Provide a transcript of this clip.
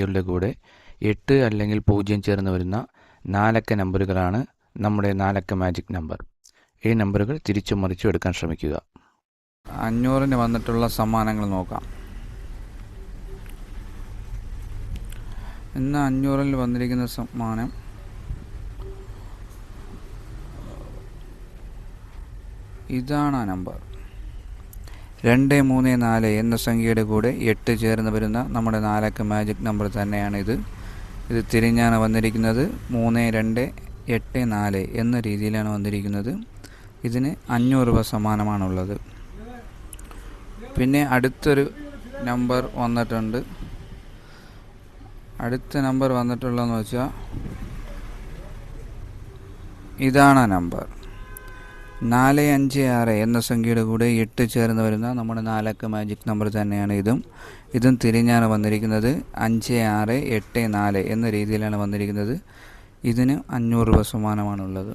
യുടെ കൂടെ 8 അല്ലെങ്കിൽ 0 ചേർന്ന് വരുന്ന 4 അക്ക നമ്പറുകളാണ് നമ്മുടെ 4 അക്ക മാജിക് നമ്പർ. ഈ നമ്പറുകൾ തിരിച്ചും മറിച്ചും എടുക്കാൻ ശ്രമിക്കുക. 500-ന് വന്നിട്ടുള്ള സമ്മാനങ്ങൾ നോക്കാം. ഇന്ന് 500-ൽ വന്നിരിക്കുന്ന സമ്മാനം ഇതാണ്. ആ നമ്പർ 234 എന്ന സംഖ്യയുടെ കൂടെ 8 ചേർന്ന് വരുന്ന നമ്മുടെ 4 അക്ക മാജിക് നമ്പർ തന്നെയാണ് ഇത്. ഇത് തിരിഞ്ഞാണ് വന്നിരിക്കുന്നത്. 3284 എന്ന രീതിയിലാണ് വന്നിരിക്കുന്നത്. ഇതിന് 500 രൂപ സമ്മാനമാണുള്ളത്. പിന്നെ അടുത്തൊരു നമ്പർ വന്നിട്ടുണ്ട്. അടുത്ത നമ്പർ വന്നിട്ടുള്ളതെന്ന് വെച്ചാൽ ഇതാണ് ആ നമ്പർ. 456 എന്ന സംഖ്യയുടെ കൂടെ 8 ചേർന്ന് വരുന്ന നമ്മുടെ 4 അക്ക മാജിക് നമ്പർ തന്നെയാണ് ഇതും തിരിഞ്ഞാണ് വന്നിരിക്കുന്നത്. 5684 എന്ന രീതിയിലാണ് വന്നിരിക്കുന്നത്. ഇതിന് 500 രൂപ സമ്മാനമാണുള്ളത്.